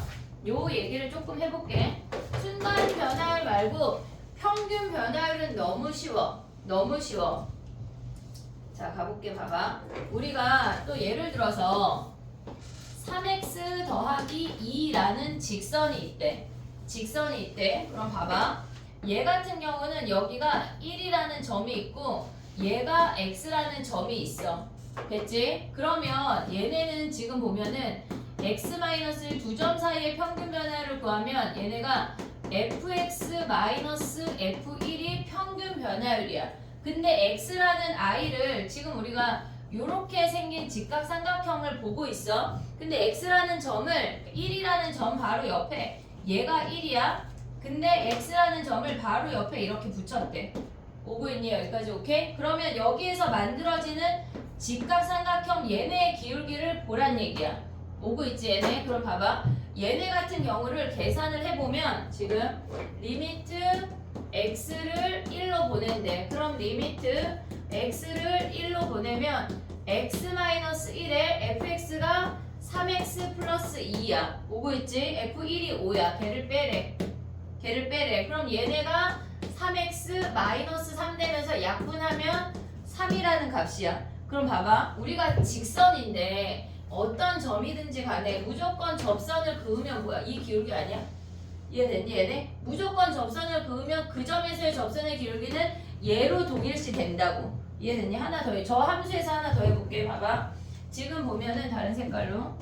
Speaker 1: 요 얘기를 조금 해볼게. 순간 변화율 말고 평균 변화율은 너무 쉬워. 너무 쉬워. 자 가볼게. 봐봐. 우리가 또 예를 들어서 3x 더하기 2라는 직선이 있대. 직선이 있대. 그럼 봐봐. 얘 같은 경우는 여기가 1이라는 점이 있고 얘가 x라는 점이 있어. 됐지? 그러면 얘네는 지금 보면은 x-1 두 점 사이의 평균 변화를 구하면 얘네가 fx-f1이 평균 변화율이야. 근데 x라는 i를 지금 우리가 요렇게 생긴 직각삼각형을 보고 있어. 근데 x라는 점을 1이라는 점 바로 옆에 얘가 1이야. 근데 x라는 점을 바로 옆에 이렇게 붙였대. 오고 있니? 여기까지 오케이? 그러면 여기에서 만들어지는 직각삼각형 얘네의 기울기를 보란 얘기야. 오고 있지 얘네? 그럼 봐봐. 얘네 같은 경우를 계산을 해보면 지금 리미트 x를 1로 보낸대. 그럼 리미트 x를 1로 보내면 x-1에 fx가 3x 플러스 2야. 오고 있지? f1이 5야. 걔를 빼래. 걔를 빼래. 그럼 얘네가 3x 마이너스 3 되면서 약분하면 3이라는 값이야. 그럼 봐봐. 우리가 직선인데 어떤 점이든지 간에 무조건 접선을 그으면 뭐야? 이 기울기 아니야? 이해됐니 얘네? 무조건 접선을 그으면 그 점에서의 접선의 기울기는 얘로 동일시 된다고. 이해됐니? 하나 더 해. 저 함수에서 하나 더 해볼게. 봐봐. 지금 보면은 다른 색깔로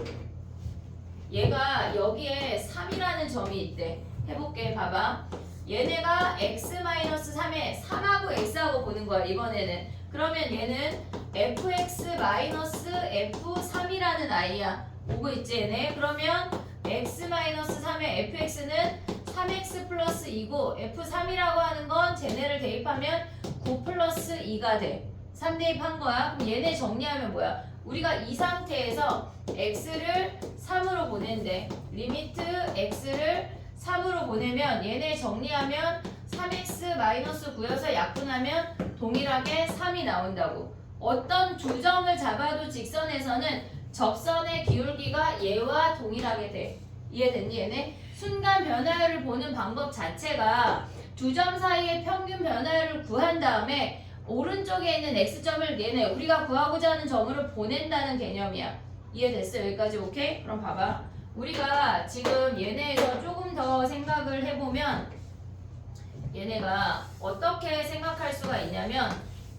Speaker 1: 얘가 여기에 3이라는 점이 있대. 해볼게. 봐봐. 얘네가 x-3에 3하고 x하고 보는 거야 이번에는. 그러면 얘는 fx-f3이라는 i야. 오고 있지 얘네? 그러면 x-3의 fx는 3x 플러스 2고 f3이라고 하는 건 쟤네를 대입하면 9 플러스 2가 돼. 3 대입한 거야. 그럼 얘네 정리하면 뭐야? 우리가 이 상태에서 x를 3으로 보낸대. 리미트 x를 3으로 보내면 얘네 정리하면 3x-9여서 약분하면 동일하게 3이 나온다고. 어떤 두 점을 잡아도 직선에서는 접선의 기울기가 얘와 동일하게 돼. 이해됐니 얘네? 순간 변화율을 보는 방법 자체가 두 점 사이의 평균 변화율을 구한 다음에 오른쪽에 있는 x점을 얘네 우리가 구하고자 하는 점으로 보낸다는 개념이야. 이해됐어? 여기까지 오케이? 그럼 봐봐. 우리가 지금 얘네에서 조금 더 생각을 해보면 얘네가 어떻게 생각할 수가 있냐면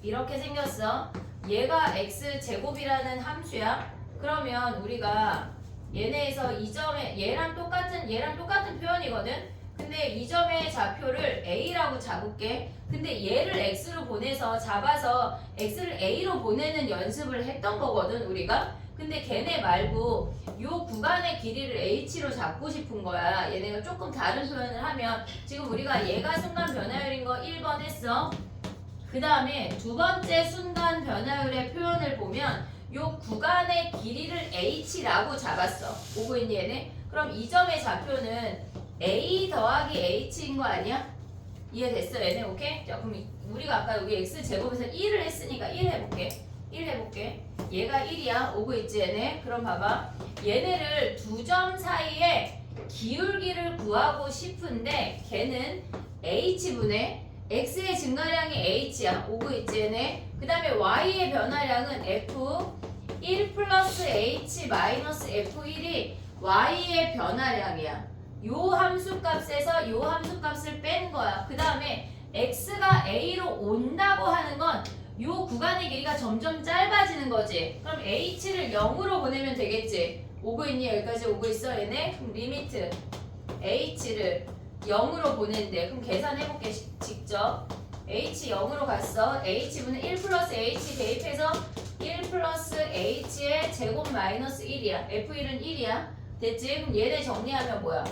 Speaker 1: 이렇게 생겼어. 얘가 x제곱이라는 함수야. 그러면 우리가 얘네에서 이 점에 얘랑 똑같은 표현이거든. 근데 이 점의 좌표를 a라고 잡을게. 근데 얘를 x로 보내서 잡아서 x를 a로 보내는 연습을 했던 거거든 우리가. 근데 걔네 말고 요 구간의 길이를 h로 잡고 싶은 거야. 얘네가 조금 다른 표현을 하면 지금 우리가 얘가 순간 변화율인 거 1번 했어. 그 다음에 두 번째 순간 변화율의 표현을 보면 요 구간의 길이를 h라고 잡았어. 오고 있니 얘네? 그럼 이 점의 좌표는 a 더하기 h인 거 아니야? 이해됐어 얘네? 오케이? 자 그럼 우리가 아까 여기 x제곱에서 1을 했으니까 1 해볼게. 1 해볼게. 얘가 1이야. 오고 있지 얘네? 그럼 봐봐. 얘네를 두 점 사이에 기울기를 구하고 싶은데 걔는 h분의 x의 증가량이 h야. 오고 있지 얘네? 그 다음에 y의 변화량은 f1 플러스 h 마이너스 f1이 y의 변화량이야. 요 함수값에서 요 함수값을 뺀 거야. 그 다음에 x가 a로 온다고 하는 건 요 구간의 길이가 점점 짧아지는 거지. 그럼 h를 0으로 보내면 되겠지. 오고 있니? 여기까지 오고 있어 얘네? 그럼 리미트 h를 0으로 보낸대. 그럼 계산해볼게 직접. h 0으로 갔어. h분은 1 플러스 h 대입해서 1 플러스 h의 제곱 마이너스 1이야. f1은 1이야. 됐지? 그럼 얘네 정리하면 뭐야?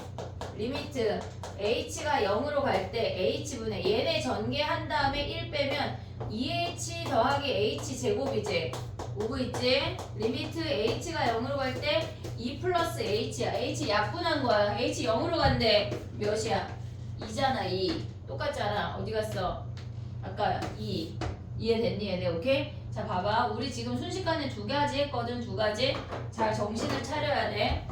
Speaker 1: 리미트 h가 0으로 갈 때 h분의 얘네 전개한 다음에 1 빼면 2h 더하기 h 제곱이지. 오고 있지? 리미트 h가 0으로 갈 때 2 플러스 h야. h 약분한 거야. h 0으로 간대. 몇이야? 2잖아 2. 똑같잖아. 어디 갔어? 아까 2. 이해됐니 얘네? 오케이? 자 봐봐. 우리 지금 순식간에 두 가지 했거든. 두 가지. 잘 정신을 차려야 돼.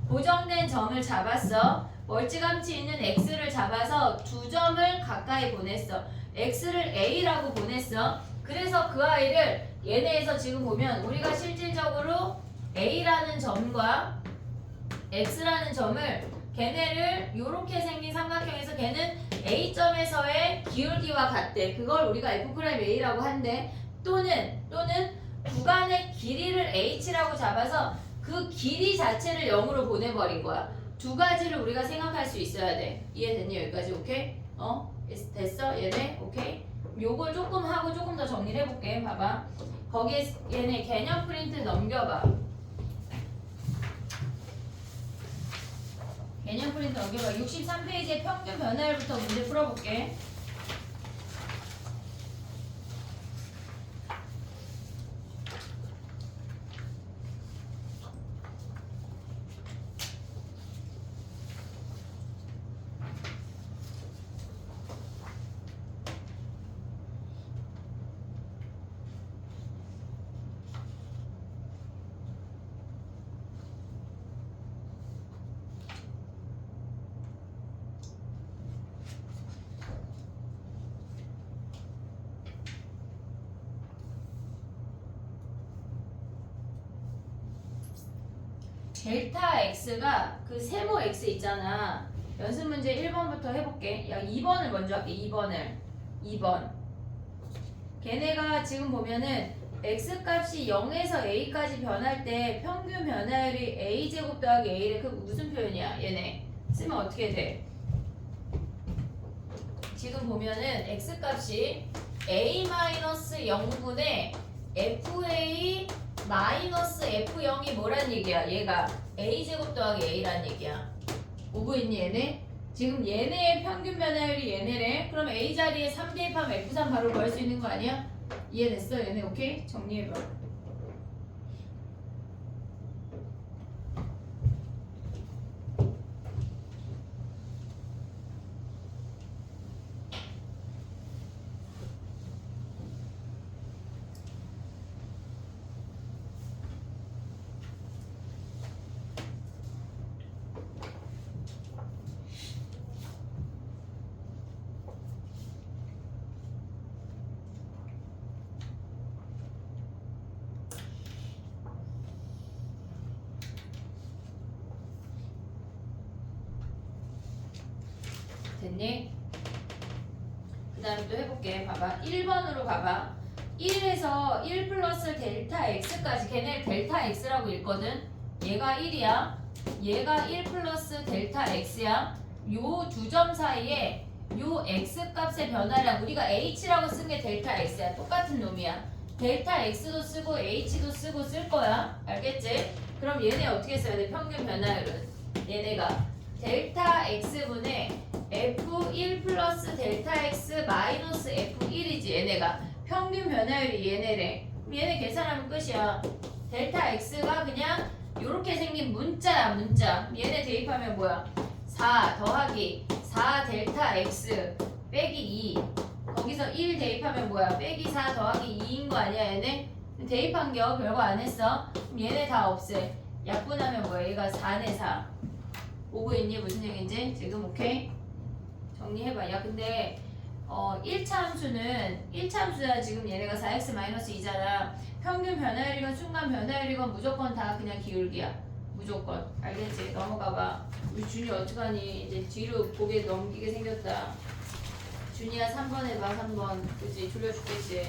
Speaker 1: 고정된 점을 잡았어. 멀찌감치 있는 x를 잡아서 두 점을 가까이 보냈어. x를 a라고 보냈어. 그래서 그 아이를 얘네에서 지금 보면 우리가 실질적으로 a라는 점과 x라는 점을 걔네를 이렇게 생긴 삼각형에서 걔는 a점에서의 기울기와 같대. 그걸 우리가 f'a라고 한대. 또는 구간의 길이를 h라고 잡아서 그 길이 자체를 0으로 보내버린 거야. 두 가지를 우리가 생각할 수 있어야 돼. 이해됐니? 여기까지 오케이? 됐어? 얘네? 오케이? 요걸 조금 하고 조금 더 정리를 해볼게. 봐봐. 거기에 얘네 개념 프린트 넘겨봐. 개념 프린트 넘겨봐. 63페이지에 평균 변화율부터 문제 풀어볼게. 델타 x가 그 세모 x 있잖아. 연습 문제 1번부터 해볼게. 야 2번을 먼저 할게. 2번. 걔네가 지금 보면은 x 값이 0에서 a까지 변할 때 평균 변화율이 a제곱 더하기 a래. 그 무슨 표현이야? 얘네 쓰면 어떻게 돼? 지금 보면은 x 값이 a-0분의 fa 마이너스 F0이 뭐란 얘기야? 얘가 A제곱 더하기 A란 얘기야. 오고 있니 얘네? 지금 얘네의 평균 변화율이 얘네래. 그럼 A 자리에 3 대입하면 F3 바로 구할 수 있는 거 아니야? 이해됐어 얘네? 오케이? 정리해봐. 됐니? 그 다음에 또 해볼게. 봐봐. 1번으로 가봐. 1에서 1 플러스 델타 x까지 걔네 델타 x라고 읽거든. 얘가 1이야. 얘가 1 플러스 델타 x야. 요 두 점 사이에 요 x 값의 변화량 우리가 h라고 쓴 게 델타 x야. 똑같은 놈이야. 델타 x도 쓰고 h도 쓰고 쓸 거야. 알겠지? 그럼 얘네 어떻게 써야 돼? 평균 변화율은 얘네가 델타 x분의 f1 플러스 델타 x 마이너스 f1이지. 얘네가 평균 변화율이 얘네래. 그럼 얘네 계산하면 끝이야. 델타 x가 그냥 요렇게 생긴 문자야. 문자. 얘네 대입하면 뭐야? 4 더하기 4 델타 x 빼기 2 거기서 1 대입하면 뭐야? 빼기 4 더하기 2인 거 아니야 얘네? 대입한 겨 별거 안 했어. 그럼 얘네 다 없애. 약분하면 뭐야? 얘가 4네 4. 오고 있니? 무슨 얘기인지? 지금 오케이? 정리해봐. 야 근데 1차 함수는 1차 함수야. 지금 얘네가 4x-2잖아. 평균 변화율이건 순간 변화율이건 무조건 다 그냥 기울기야. 무조건. 알겠지? 넘어가봐. 우리 준이 어떡하니? 이제 뒤로 고개 넘기게 생겼다. 준이야 3번 해봐. 3번. 그치? 졸려 죽겠지?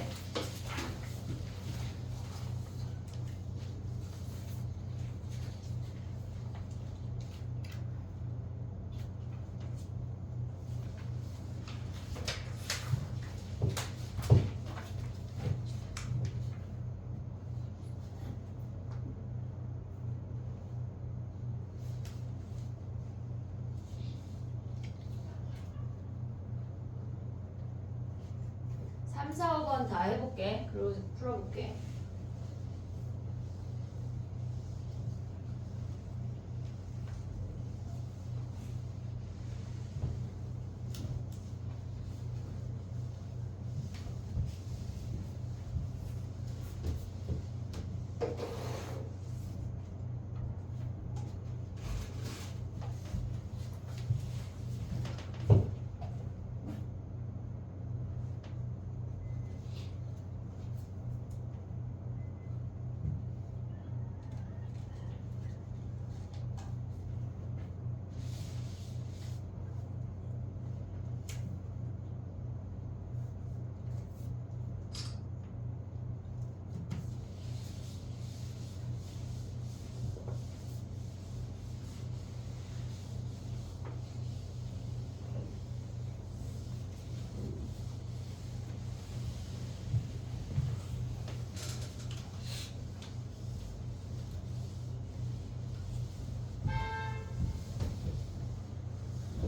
Speaker 1: 삼, 4, 5번 다 해볼게. 그리고 풀어볼게.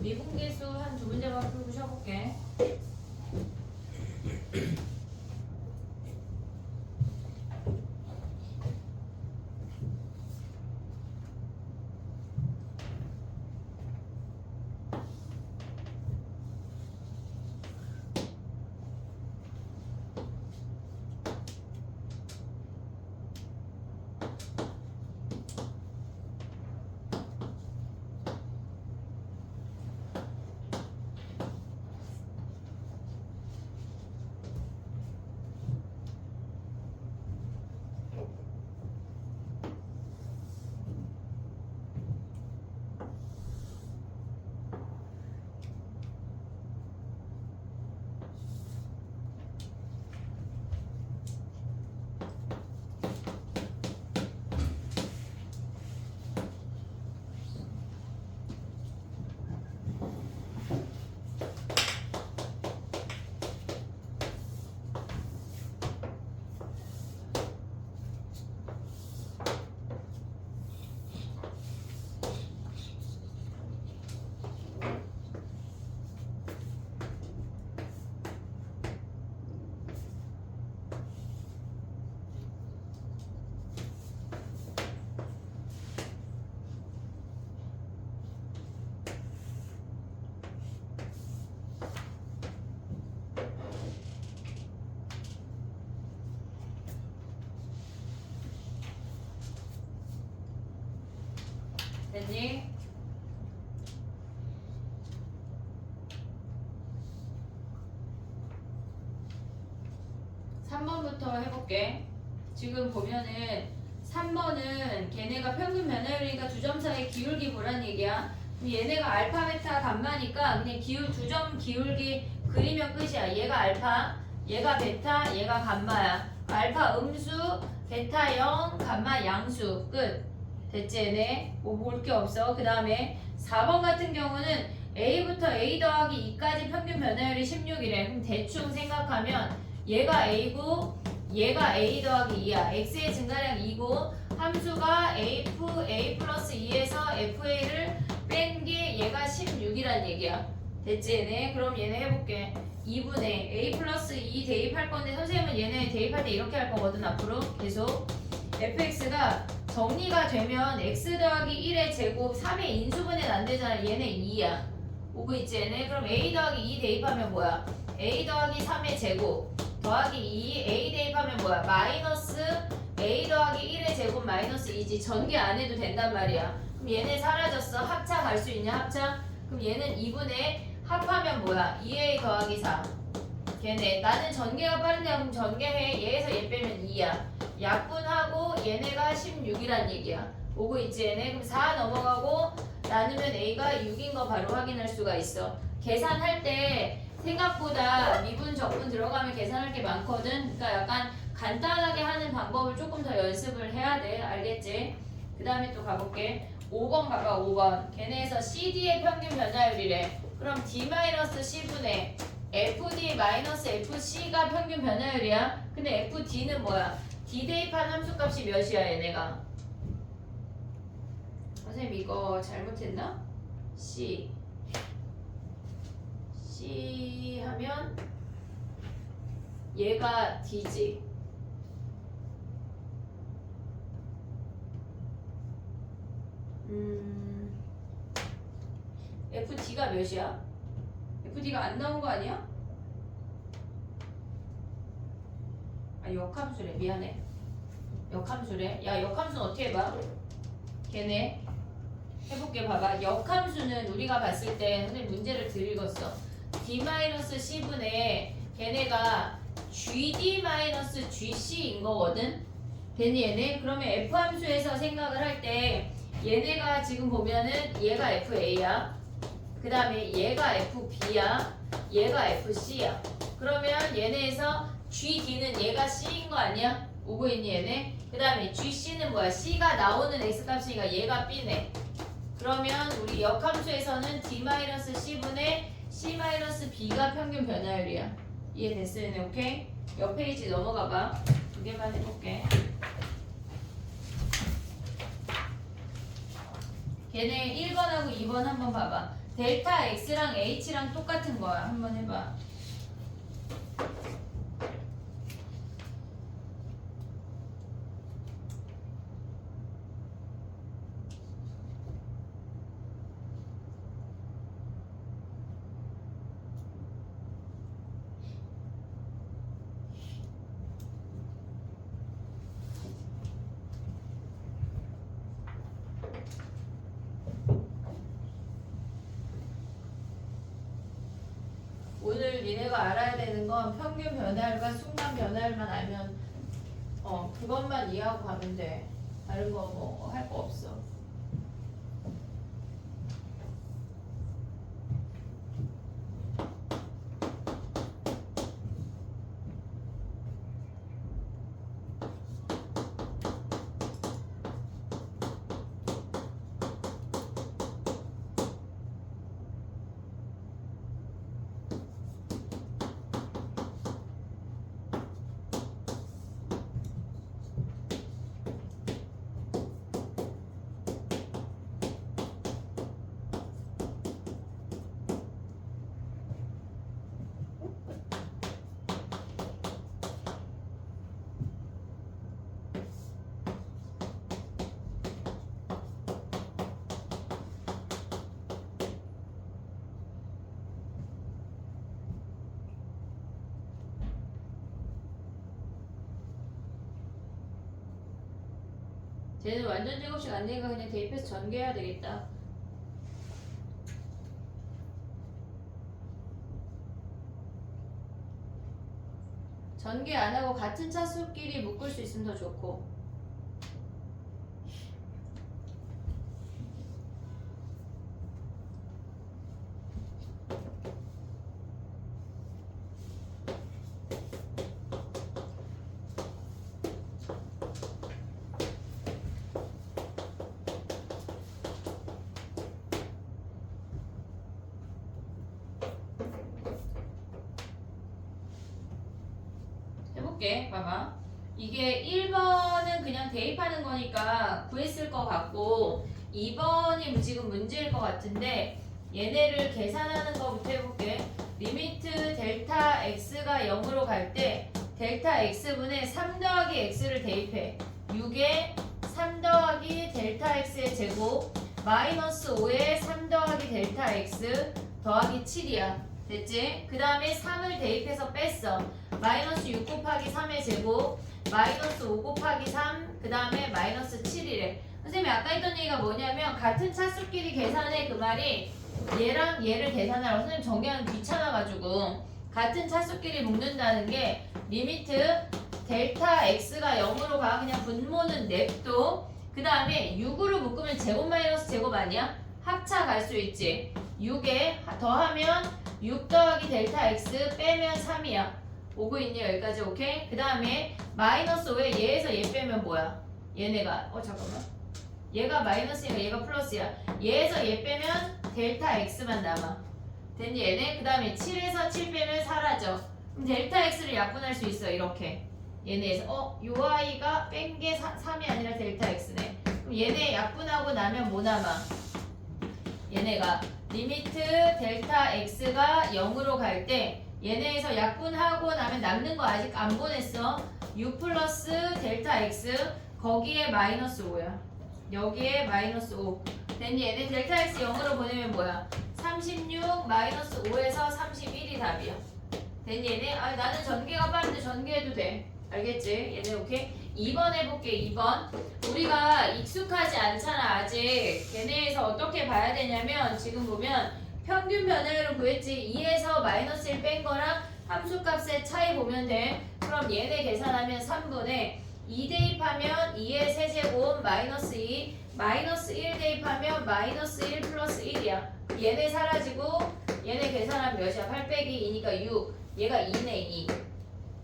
Speaker 1: 미분계수 한 두 문제만 풀고 쉬어볼게. 됐니? (3번부터) 해볼게. 지금 보면은 3번은 걔네가 평균 변화율이니까 두 점 사이 기울기 보란 얘기야. 그럼 얘네가 알파, 베타, 감마니까 그냥 기울 두 점 기울기 그리면 끝이야. 얘가 알파, 얘가 베타, 얘가 감마야. 알파 음수, 베타 0, 감마 양수. 끝. 됐지 얘네? 뭐 볼 게 없어. 그 다음에 4번 같은 경우는 A부터 A 더하기 2까지 평균 변화율이 16이래. 그럼 대충 생각하면 얘가 A고 얘가 A 더하기 2야. X의 증가량 2고 함수가 F, A 플러스 2에서 FA를 뺀 게 얘가 16이란 얘기야. 됐지 얘네? 그럼 얘네 해볼게. 2분의 A 플러스 2 대입할 건데 선생님은 얘네 대입할 때 이렇게 할 거거든 앞으로 계속. fx가 정리가 되면 x 더하기 1의 제곱 3의 인수분해는 안 되잖아. 얘네 2야. 오고 있지 얘네? 그럼 a 더하기 2 대입하면 뭐야? a 더하기 3의 제곱 더하기 2 a 대입하면 뭐야? 마이너스 a 더하기 1의 제곱 마이너스 2지. 전개 안 해도 된단 말이야. 그럼 얘네 사라졌어. 합차 갈 수 있냐 합차? 그럼 얘는 2분의 합하면 뭐야? 2a 더하기 4. 걔네 나는 전개가 빠른데 그럼 전개해. 얘에서 얘 빼면 2야. 약분하고 얘네가 16이란 얘기야. 오고 있지 얘네? 그럼 4 넘어가고 나누면 a가 6인 거 바로 확인할 수가 있어. 계산할 때 생각보다 미분 적분 들어가면 계산할 게 많거든. 그러니까 약간 간단하게 하는 방법을 조금 더 연습을 해야 돼. 알겠지? 그 다음에 또 가볼게. 5번 가봐 5번. 걔네에서 CD의 평균 변화율이래. 그럼 D-C분의 FD-FC가 평균 변화율이야. 근데 FD는 뭐야? D 대입한 함수값이 몇이야 얘네가? 선생님 이거 잘못했나? C 하면 얘가 D지. FD가 몇이야? FD가 안 나온 거 아니야? 아 역함수래. 미안해. 역함수래. 야 역함수는 어떻게 봐? 걔네 해볼게. 봐봐. 역함수는 우리가 봤을 때 선생님 문제를 들 읽었어. D-C분의 걔네가 GD-GC인 거거든. 되니 얘네? 그러면 F함수에서 생각을 할 때 얘네가 지금 보면은 얘가 FA야. 그 다음에 얘가 FB야. 얘가 FC야. 그러면 얘네에서 GD는 얘가 C인 거 아니야? 오고 있니 얘네? 그 다음에 GC는 뭐야? C가 나오는 X값이니까 얘가 B네. 그러면 우리 역함수에서는 D-C분의 C-B가 평균 변화율이야. 이해됐어 얘네? 오케이? 옆 페이지 넘어가봐. 두 개만 해볼게. 걔네 1번하고 2번 한번 봐봐. 델타 X랑 H랑 똑같은 거야. 한번 해봐. 오늘 니네가 알아야 되는 건 평균 변화율과 순간 변화율만 알면 그것만 이해하고 가면 돼. 다른 거 뭐 할 거 없어. 쟤는 완전 제곱식 안 되니까 그냥 대입해서 전개해야 되겠다. 전개 안 하고 같은 차수끼리 묶을 수 있으면 더 좋고. 해볼게. 봐봐. 이게 1번은 그냥 대입하는 거니까 구했을 것 같고 2번이 지금 문제일 것 같은데 얘네를 계산하는 거부터 해볼게. 리미트 델타 x가 0으로 갈 때 델타 x분의 3 더하기 x를 대입해. 6에 3 더하기 델타 x의 제곱 마이너스 5에 3 더하기 델타 x 더하기 7이야. 됐지? 그 다음에 3을 대입해서 뺐어. 마이너스 6 곱하기 3의 제곱 마이너스 5 곱하기 3 그 다음에 마이너스 7이래. 선생님이 아까 했던 얘기가 뭐냐면 같은 차수끼리 계산해 그 말이 얘랑 얘를 계산하라고. 선생님 정리하는 귀찮아가지고 같은 차수끼리 묶는다는 게 리미트 델타 x가 0으로 가. 그냥 분모는 냅둬. 그 다음에 6으로 묶으면 제곱 마이너스 제곱 아니야? 합차 갈 수 있지. 6에 더하면 6 더하기 델타 x 빼면 3이야. 오고 있니? 여기까지 오케이? 그 다음에 마이너스 5에 얘에서 얘 빼면 뭐야? 얘네가 잠깐만 얘가 마이너스니까 얘가 플러스야. 얘에서 얘 빼면 델타 x만 남아. 됐니 얘네? 그 다음에 7에서 7 빼면 사라져. 그럼 델타 x를 약분할 수 있어. 이렇게 얘네에서 요 아이가 뺀 게 3이 아니라 델타 x네. 그럼 얘네 약분하고 나면 뭐 남아? 얘네가 리미트 델타 x가 0으로 갈 때 얘네에서 약분하고 나면 남는 거 아직 안 보냈어. 6 플러스 델타 x 거기에 마이너스 5야. 여기에 마이너스 5. 됐니? 얘네 델타 x 0으로 보내면 뭐야? 36 마이너스 5에서 31이 답이야. 됐니? 얘네? 나는 전개가 빠른데 전개해도 돼. 알겠지? 얘네 오케이? 2번 해볼게. 2번. 우리가 익숙하지 않잖아 아직. 걔네에서 어떻게 봐야 되냐면 지금 보면 평균 변화율을 구했지. 2에서 마이너스 1 뺀 거랑 함수값의 차이 보면 돼. 그럼 얘네 계산하면 3분의 2 대입하면 2의 세제곱 마이너스 2 마이너스 1 대입하면 마이너스 1 플러스 1이야. 얘네 사라지고 얘네 계산하면 몇이야? 8 빼기 2니까 6. 얘가 2네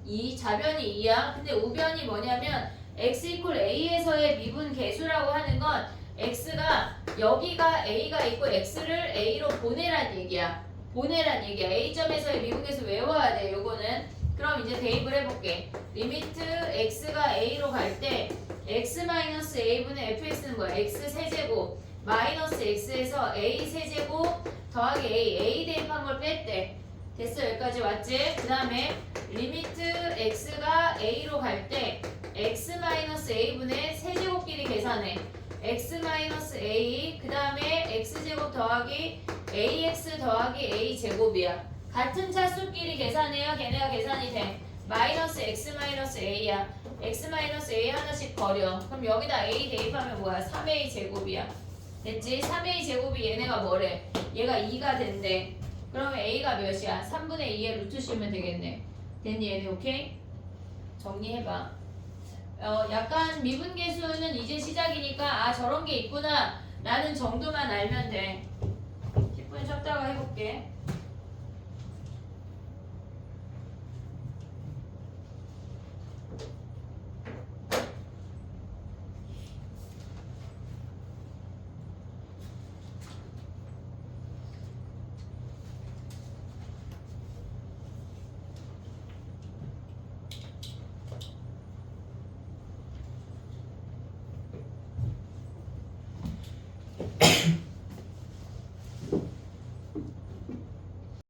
Speaker 1: 2 좌변이 2야. 근데 우변이 뭐냐면 x 이퀄 a에서의 미분 계수라고 하는 건 x가 여기가 a가 있고 x를 a로 보내란 얘기야. 보내란 얘기야. a점에서의 미분 계수 외워야 돼. 요거는. 그럼 이제 대입을 해볼게. 리미트 x가 a로 갈 때 x-a분의 fx는 뭐야? x 세제곱 마이너스 x에서 a 세제곱 더하기 a 대입한 걸 뺐대. 됐어? 여기까지 왔지? 그 다음에 리미트 x가 a로 갈 때 x-a분의 세제곱끼리 계산해. x-a 그 다음에 x제곱 더하기 ax 더하기 a제곱이야. 같은 차수끼리 계산해야 걔네가 계산이 돼. 마이너스 x-a야. x-a 하나씩 버려. 그럼 여기다 a 대입하면 뭐야? 3a 제곱이야. 됐지? 3a 제곱이 얘네가 뭐래? 얘가 2가 된대. 그러면 a가 몇이야? 3분의 2에 루트 씌우면 되겠네. 됐니 얘네? 오케이? 정리해봐. 약간 미분계수는 이제 시작이니까 저런 게 있구나 라는 정도만 알면 돼. 10분 쉬었다가 해볼게.